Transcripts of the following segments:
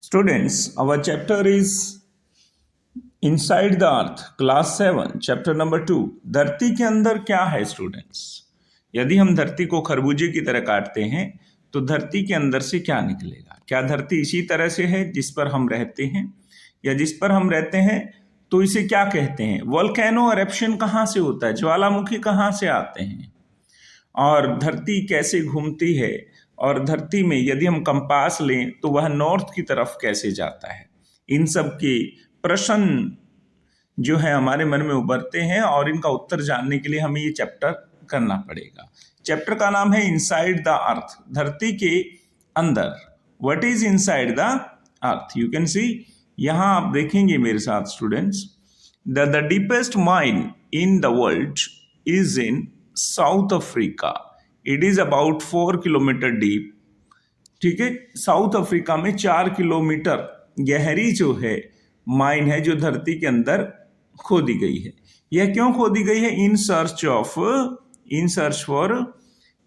Students, our chapter is Inside the Earth, class 7, chapter number 2. धरती के अंदर क्या है स्टूडेंट्स? यदि हम धरती को खरबूजे की तरह काटते हैं तो धरती के अंदर से क्या निकलेगा? क्या धरती इसी तरह से है जिस पर हम रहते हैं, या जिस पर हम रहते हैं तो इसे क्या कहते हैं? वोल्केनो एरप्शन कहाँ से होता है? ज्वालामुखी कहाँ से आते हैं? और धरती कैसे घूमती है? और धरती में यदि हम कंपास लें तो वह नॉर्थ की तरफ कैसे जाता है? इन सब के प्रश्न जो है हमारे मन में उभरते हैं और इनका उत्तर जानने के लिए हमें ये चैप्टर करना पड़ेगा। चैप्टर का नाम है इनसाइड द अर्थ, धरती के अंदर। What is inside the earth? You can see, यहाँ आप देखेंगे मेरे साथ students, the deepest mine in the world is in south Africa. It is about 4 kilometre deep. ठीक है, साउथ अफ्रीका में 4 किलोमीटर गहरी जो है माइन है जो धरती के अंदर खोदी गई है। यह क्यों खोदी गई है? In search for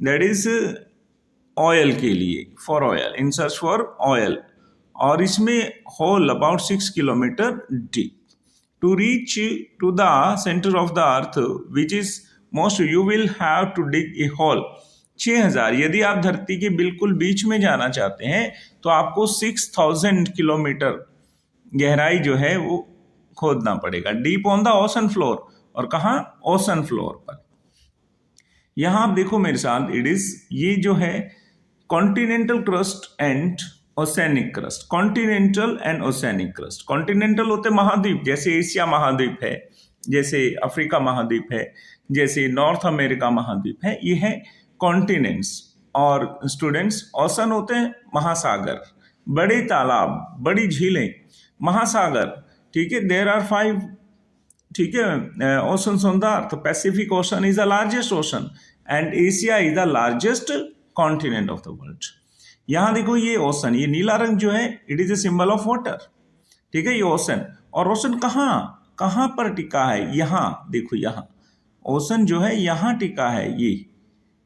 that is oil के लिए, for oil, in search for oil. और इसमें hole about 6 kilometre deep. To reach to the centre of the earth which is most, you will have to dig a hole 6000। यदि आप धरती के बिल्कुल बीच में जाना चाहते हैं तो आपको 6000 किलोमीटर गहराई जो है वो खोदना पड़ेगा। Deep on the ocean floor, और कहाँ? ओशन फ्लोर पर। यहां आप देखो मेरे साथ, इट इज, ये जो है continental crust and oceanic crust. Continental and oceanic crust. Continental होते महाद्वीप, जैसे एशिया महाद्वीप है, जैसे अफ्रीका महाद्वीप है, जैसे नॉर्थ अमेरिका महाद्वीप है, ये है कॉन्टिनेंट्स। और स्टूडेंट्स, ओशन होते हैं महासागर, बड़े तालाब, बड़ी झीलें, महासागर। ठीक है, देयर आर 5, ठीक है, oceans on the earth. Pacific ocean is the largest ocean and Asia is the largest continent of the world. यहां देखो ये ओशन, ये नीला रंग जो है, it is a symbol of water. ठीक है, ये ओशन। और ओशन कहाँ पर टिका है? यहाँ देखो, यहाँ ओशन जो है यहाँ टिका है ये।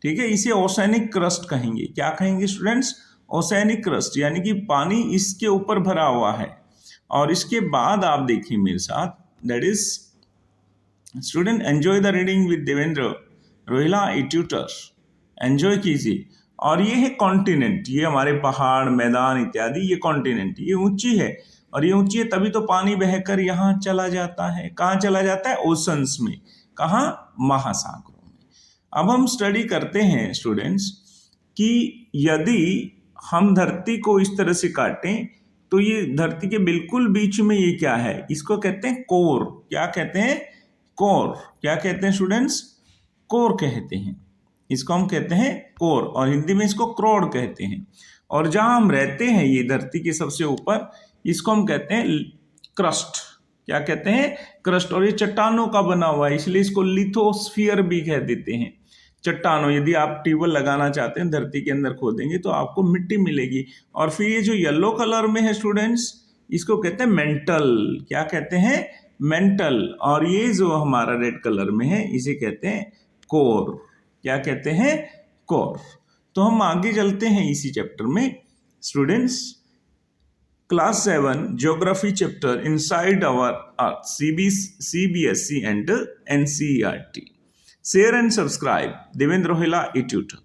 ठीक है, इसे ओसेनिक क्रस्ट कहेंगे। क्या कहेंगे स्टूडेंट्स? ओसेनिक क्रस्ट, यानी कि पानी इसके ऊपर भरा हुआ है। और इसके बाद आप देखिए मेरे साथ, that is student, enjoy the reading with Devendra Rohila a tutor. Enjoy कीजिए। और ये है कॉन्टिनेंट, ये हमारे पहाड़, मैदान इत्यादि, ये कॉन्टिनेंट, ये ऊंची है। और ये ऊंची है तभी तो पानी बहकर यहाँ चला जाता है। कहाँ चला जाता है? ओशंस में। कहाँ? महासागरों में। अब हम स्टडी करते हैं स्टूडेंट्स कि यदि हम धरती को इस तरह से काटें तो ये धरती के बिल्कुल बीच में ये क्या है? इसको कहते हैं कोर। क्या कहते हैं? कोर। क्या कहते हैं स्टूडेंट्स? कोर कहते हैं। इसको हम कहते हैं कोर, और हिंदी में इसको क्रोड कहते हैं। और जहां हम रहते हैं, ये धरती के सबसे ऊपर, इसको हम कहते हैं क्रस्ट। क्या कहते हैं? क्रस्ट। और ये चट्टानों का बना हुआ है, इसलिए इसको लिथोस्फीयर भी कह देते हैं। चट्टानों, यदि आप ट्यूबवेल लगाना चाहते हैं, धरती के अंदर खोदेंगे तो आपको मिट्टी मिलेगी। और फिर ये जो येलो कलर में है स्टूडेंट्स, इसको कहते हैं मेंटल। क्या कहते हैं? मेंटल। और ये जो हमारा रेड कलर में है, इसे कहते हैं कोर। क्या कहते हैं? कोर। तो हम आगे चलते हैं इसी चैप्टर में students. Class 7 geography chapter inside our earth, CBSE and NCERT। Share and subscribe Devendra Rohila a tutor.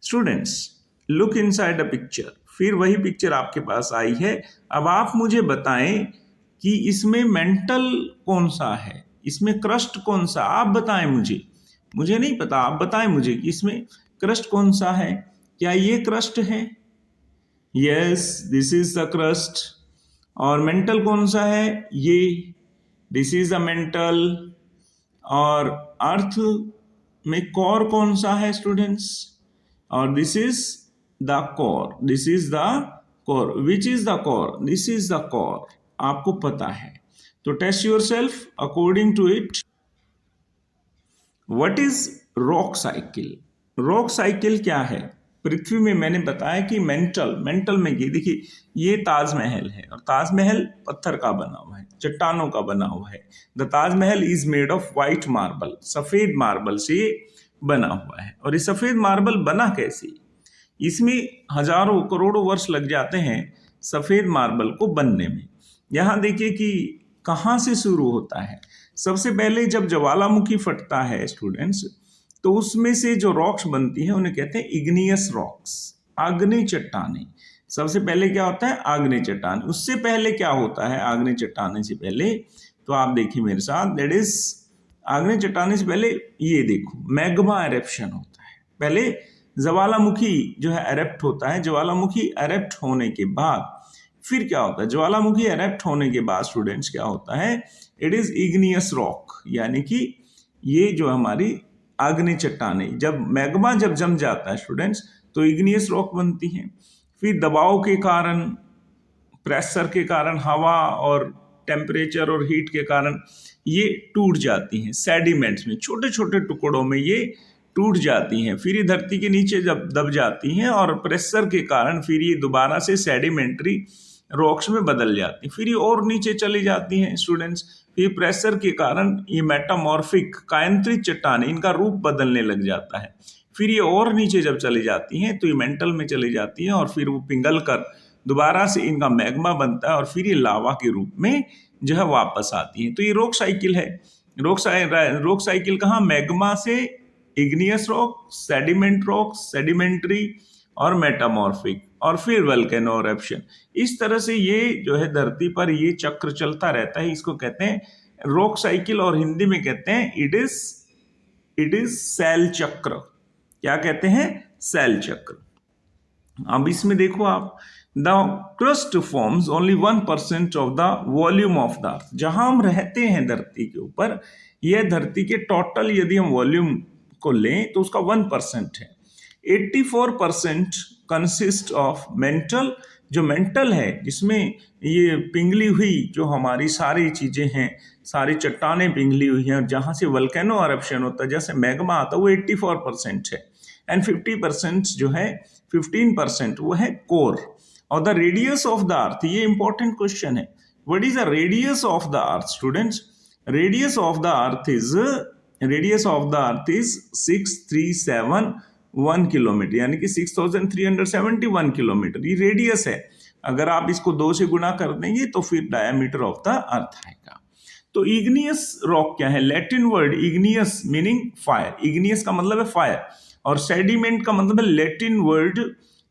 Students, look inside the picture. फिर वही पिक्चर आपके पास आई है। अब आप मुझे बताएं कि इसमें मेंटल कौन सा है, इसमें क्रस्ट कौन सा? आप बताएं मुझे नहीं पता, आप बताएं मुझे कि इसमें क्रस्ट कौन सा है। क्या ये क्रस्ट है? Yes, this is the crust. और मेंटल कौन सा है? ये, दिस इज द मेंटल। और अर्थ में कोर कौन सा है स्टूडेंट्स? और this is the core. This is the core. Which is the core? This is the core. आपको पता है तो test yourself according to it. What is rock cycle? Rock cycle क्या है? पृथ्वी में मैंने बताया कि मेंटल में ये देखिए, ये ताजमहल है, और ताजमहल पत्थर का बना हुआ है, चट्टानों का बना हुआ है। The Taj Mahal is made of white marble, सफेद मार्बल से बना हुआ है। और ये सफेद मार्बल बना कैसे? इसमें हजारों करोड़ों वर्ष लग जाते हैं सफेद मार्बल को बनने में। यहाँ देखिए कि कहाँ से शुरू होता है। सबसे पहले जब ज्वालामुखी फटता है स्टूडेंट्स, तो उसमें से जो रॉक्स बनती हैं उन्हें कहते हैं इग्नियस रॉक्स, आग्नेय चट्टानें। सबसे पहले क्या होता है? आग्नेय चट्टान। उससे पहले क्या होता है आग्नेय चट्टाने से पहले? तो आप देखिए मेरे साथ, दैट इज आग्नेय चट्टाने से पहले ये देखो मैग्मा एरेप्शन होता है। पहले ज्वालामुखी जो है एरेप्ट होता है। ज्वालामुखी एरेप्ट होने के बाद फिर क्या होता है? ज्वालामुखी एरेप्ट होने के बाद स्टूडेंट्स क्या होता है? इट इज इग्नियस रॉक, यानी कि ये जो हमारी आग्नेय चट्टानें, जब मैग्मा जब जम जाता है स्टूडेंट्स तो इग्नियस रॉक बनती हैं। फिर दबाव के कारण, प्रेशर के कारण, हवा और टेम्परेचर और हीट के कारण ये टूट जाती हैं सेडिमेंट्स में, छोटे छोटे टुकड़ों में ये टूट जाती हैं। फिर ये धरती के नीचे जब दब जाती हैं और प्रेशर के कारण फिर ये दोबारा से सेडिमेंट्री रॉक्स में बदल जाती हैं। फिर ये और नीचे चली जाती हैं स्टूडेंट्स। फिर प्रेशर के कारण ये मेटामॉर्फिक कायांतरित चट्टानें, इनका रूप बदलने लग जाता है। फिर ये और नीचे जब चली जाती हैं तो ये मेंटल में चली जाती हैं और फिर वो पिघल कर दोबारा से इनका मैग्मा बनता है और फिर ये लावा के रूप में जो है वापस आती है। तो ये रॉक साइकिल है। रॉक साइकिल कहाँ? मैग्मा से igneous rock, sediment rock, sedimentary और मेटामॉर्फिक, और फिर वोल्केनो इरप्शन। इस तरह से ये जो है धरती पर ये चक्र चलता रहता है। इसको कहते हैं रॉक साइकिल, और हिंदी में कहते हैं इट इज सेल चक्र। क्या कहते हैं? सेल चक्र। अब इसमें देखो आप, the crust forms only 1% of the volume of the अर्थ। जहां हम रहते हैं धरती के ऊपर, यह धरती के टोटल यदि हम वॉल्यूम को लें तो उसका 1% है। 84% कंसिस्ट ऑफ मेंटल, जो मेंटल है जिसमें ये पिघली हुई जो हमारी सारी चीजें हैं, सारी चट्टानें पिघली हुई हैं, जहां से वोल्केनो इरप्शन होता है, जैसे मैग्मा आता है, वो 84% है। एंड 50% जो है, 15% वो है कोर। और द रेडियस ऑफ द अर्थ, ये इंपॉर्टेंट क्वेश्चन है। What is the radius of the earth students? Radius of the earth is 6371 kilometre, यानी कि 6371 किलोमीटर ये रेडियस है। अगर आप इसको 2 से गुना कर देंगे तो फिर डायमीटर ऑफ द अर्थ आएगा। तो इग्नियस रॉक क्या है? Latin word igneous meaning fire. Igneous का मतलब है फायर, और सेडिमेंट का मतलब है Latin word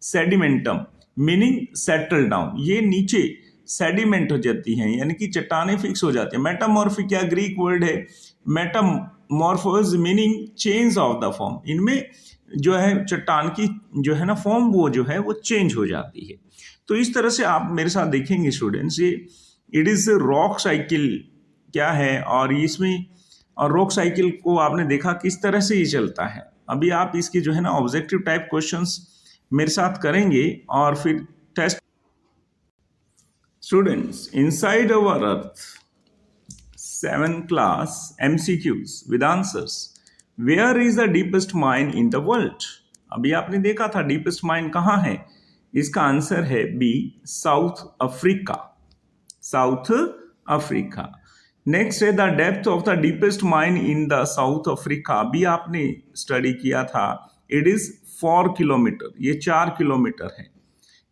sedimentum meaning settle down. ये नीचे सेडिमेंट हो जाती हैं, यानी कि चट्टानें फिक्स हो जाती हैं। मेटामॉर्फिक क्या ग्रीक वर्ड है? Metamorphose meaning change of the form. इनमें जो है चट्टान की जो है ना फॉर्म, वो जो है वो चेंज हो जाती है। तो इस तरह से आप मेरे साथ देखेंगे स्टूडेंट्स, ये इट इज रॉक साइकिल क्या है, और इसमें और रॉक साइकिल को आपने देखा किस तरह से ये चलता है। अभी आप इसके जो है ना ऑब्जेक्टिव टाइप क्वेश्चंस मेरे साथ करेंगे और फिर test. Students, inside our earth 7th class MCQs with answers. Where is the deepest mine in the world? अभी आपने देखा था डीपेस्ट माइन कहाँ है। इसका आंसर है B, South Africa. South Africa. Next है the depth of the deepest mine in the South Africa. अभी आपने स्टडी किया था, इट इज 4 किलोमीटर, ये 4 किलोमीटर है।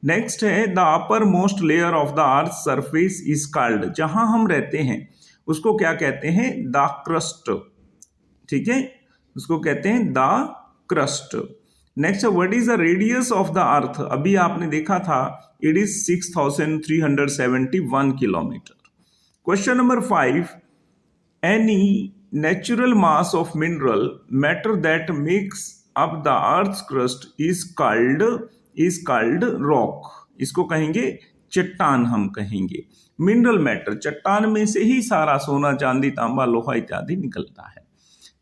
नेक्स्ट है the upper most layer of the earth surface is called. जहां हम रहते हैं उसको क्या कहते हैं? The crust. ठीक है, उसको कहते हैं the crust. Next, what is the radius of the अर्थ? अभी आपने देखा था, it is 6371 kilometre. Question number 5, any natural mass of mineral matter that makes up the earth crust is called rock. इसको कहेंगे चट्टान, हम कहेंगे। मिनरल मैटर, चट्टान में से ही सारा सोना, चांदी, तांबा, लोहा इत्यादि निकलता है।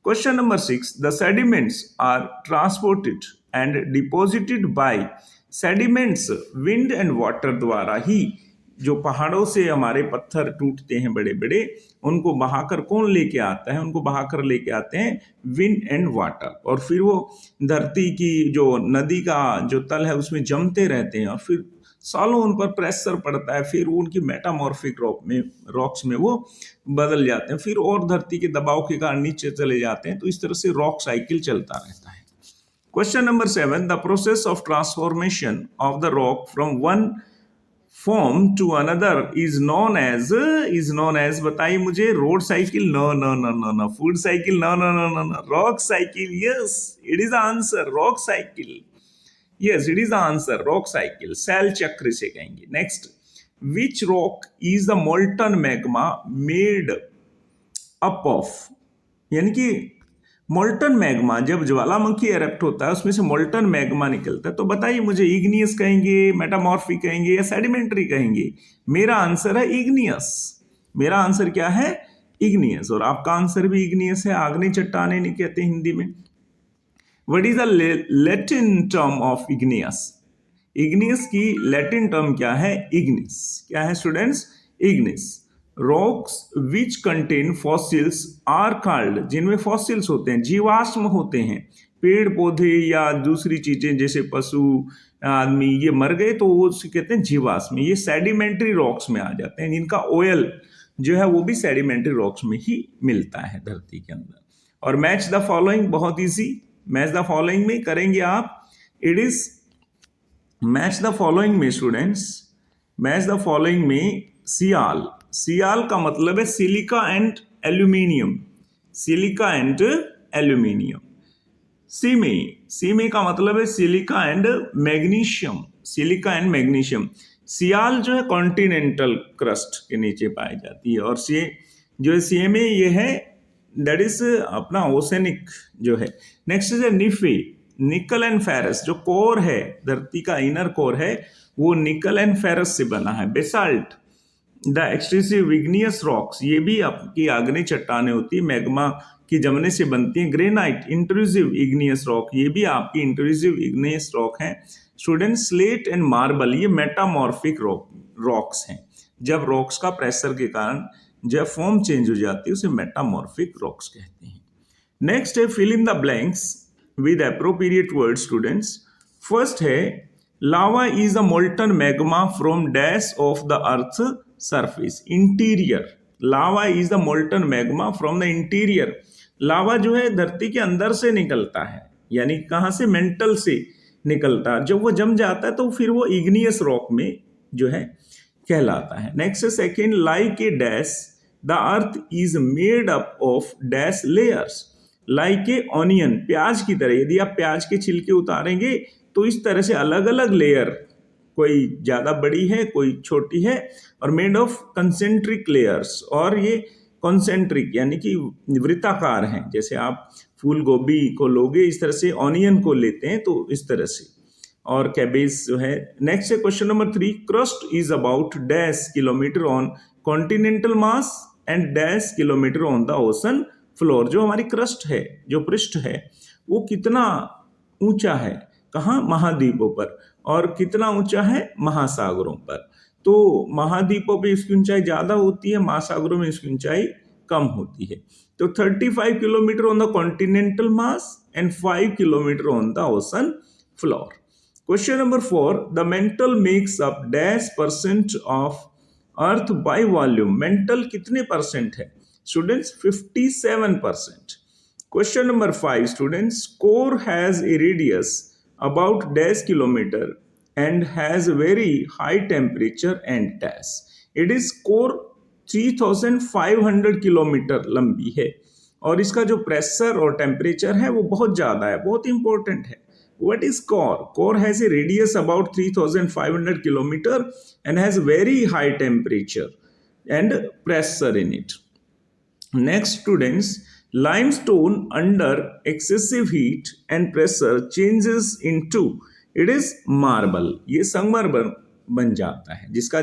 Question number 6, the sediments are transported and deposited by. Sediments wind and water द्वारा ही, जो पहाड़ों से हमारे पत्थर टूटते हैं बड़े बड़े, उनको बहाकर कौन लेके आता है? उनको बहाकर लेके आते हैं विंड एंड वाटर, और फिर वो धरती की जो नदी का जो तल है उसमें जमते रहते हैं, और फिर सालों उन पर प्रेशर पड़ता है, फिर उनकी मेटामॉर्फिक रॉक्स में वो बदल जाते हैं, फिर और धरती के दबाव के कारण नीचे चले जाते हैं। तो इस तरह से रॉक साइकिल चलता रहता है। Question number 7, the process of transformation of the rock from one form to another is known as बताइए मुझे, road cycle, no no no no no, food cycle, no no no no no, rock cycle, yes it is answer, rock cycle, yes it is answer, rock cycle, शैल चक्र से कहेंगे। Next, which rock is the molten magma made up of, यानी कि molten magma, जब ज्वालामुखी erupt होता है उसमें से मोल्टन मैग्मा निकलता है, तो बताइए मुझे, इग्नियस कहेंगे, मेटामॉर्फिक कहेंगे या सेडिमेंट्री कहेंगे? मेरा आंसर है इग्नियस, मेरा आंसर क्या है? इग्नियस। और आपका आंसर भी इग्नियस है, आग्नेय चट्टाने नहीं कहते हिंदी में। What is the Latin term of igneous? Igneous की लैटिन टर्म क्या है? इग्निस। क्या है students? Ignis. Rocks which contain fossils are called, जिनमें फॉसिल्स होते हैं, जीवाश्म होते हैं, पेड़ पौधे या दूसरी चीजें जैसे पशु आदमी ये मर गए तो वो कहते हैं जीवाश्म, ये सेडिमेंट्री रॉक्स में आ जाते हैं, जिनका ऑयल जो है वो भी सेडिमेंट्री रॉक्स में ही मिलता है धरती के अंदर। और मैच द फॉलोइंग, बहुत इजी, मैच द फॉलोइंग में करेंगे आप, it is match the following में स्टूडेंट्स, मैच द फॉलोइंग में सियाल, सियाल का मतलब है silica and aluminium, silica and aluminium. Sima, sima का मतलब है silica and magnesium, silica and magnesium. Sial जो है कॉन्टिनेंटल क्रस्ट के नीचे पाई जाती है, और जो है सीमे ये है दैट इज अपना ओसेनिक जो है। नेक्स्ट है निफे, निकल एंड फेरस, जो कोर है धरती का इनर कोर है वो निकल एंड फेरस से बना है। Basalt, the extensive igneous rocks, ये भी आपकी आग्नेय चट्टाने होती है, मैग्मा की जमने से बनती हैं। ग्रेनाइट, इंट्रूसिव इग्नियस रॉक, ये भी आपकी इंट्रूसिव इग्नियस रॉक है। स्टूडेंट, स्लेट एंड मार्बल, ये मेटामॉर्फिक रॉक्स हैं, जब रॉक्स का प्रेशर के कारण जब फॉर्म चेंज हो जाती है उसे मेटामॉर्फिक रॉक्स कहते हैं। नेक्स्ट है fill in the blanks with appropriate word students. First है lava is the molten magma from dash of the earth surface, interior, lava is the molten magma from the interior, lava जो है धरती के अंदर से निकलता है, यानी कहां से? मेंटल से निकलता है, जब वो जम जाता है तो फिर वो इग्नियस रॉक में जो है कहलाता है। Next second, like a dash the earth is made up of dash layers, like a onion, प्याज की तरह, यदि आप प्याज के छिलके उतारेंगे तो इस तरह से अलग अलग लेयर, कोई ज्यादा बड़ी है कोई छोटी है, और मेड ऑफ कंसेंट्रिक लेयर्स, और ये कॉन्सेंट्रिक यानी कि वृत्ताकार हैं, जैसे आप फूल गोभी को लोगे इस तरह से ऑनियन को लेते हैं तो इस तरह से, और कैबेज जो है। नेक्स्ट है question number 3, crust is about dash kilometre on continental mass and dash kilometre on the ocean floor, जो हमारी क्रस्ट है, जो पृष्ठ है वो कितना ऊंचा है, कहाँ? महाद्वीपों पर, और कितना ऊंचा है? महासागरों पर। तो महाद्वीपों पे इसकी ऊंचाई ज्यादा होती है, महासागरों में इसकी ऊंचाई कम होती है। तो 35 kilometre on the continental mass and 5 kilometre on the ocean floor. Question number 4, the mental makes up dash percent of earth by volume, mental कितने परसेंट है students? 57%। Question number 5 students, core has a radius about dash kilometer and has very high temperature and dash, it is core 3500 kilometre लंबी है, और इसका जो pressure और temperature है वो बहुत ज्यादा है, बहुत इंपॉर्टेंट है। What is core? Core has a radius about 3500 kilometer and has very high temperature and pressure in it. Next students, limestone under excessive heat and pressure changes into, it is marble, ये संगमरमर बन जाता है, जिसका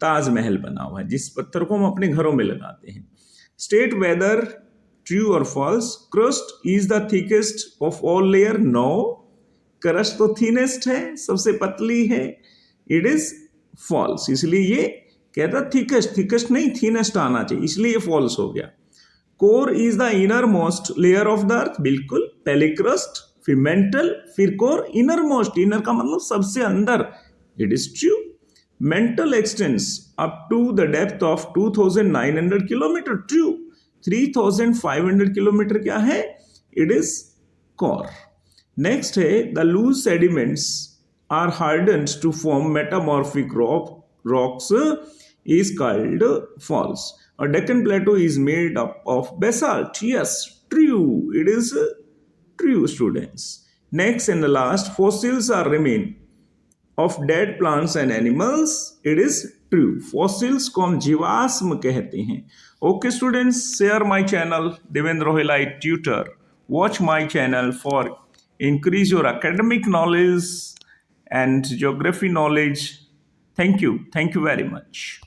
ताजमहल बना हुआ है, जिस पत्थर को हम अपने घरों में लगाते हैं। स्टेट वेदर, ट्रू और false, crust is the thickest of all layer, no, crust तो थिनेस्ट है, सबसे पतली है, इट इज फॉल्स, इसलिए ये कहता थिकेस्ट, थिकेस्ट नहीं थिनेस्ट आना चाहिए, इसलिए ये फॉल्स हो गया। Core is the inner most layer of the अर्थ, बिल्कुल, पहले क्रस्ट फिर मेंटल फिर कोर, इनर मोस्ट, इनर का मतलब सबसे अंदर, it is true. Mantle extends up to the depth of 2900 kilometre, true. 3500 kilometre क्या है? It is core. नेक्स्ट है the loose sediments are hardened to form metamorphic rocks is called falls. A Deccan Plateau is made up of basalt. Yes, true. It is true, students. Next and the last, fossils are remain of dead plants and animals. It is true. Fossils को हम जीवाश्म कहते हैं. Okay, students, share my channel Devendra Rohilai Tutor. Watch my channel for increase your academic knowledge and geography knowledge. Thank you very much.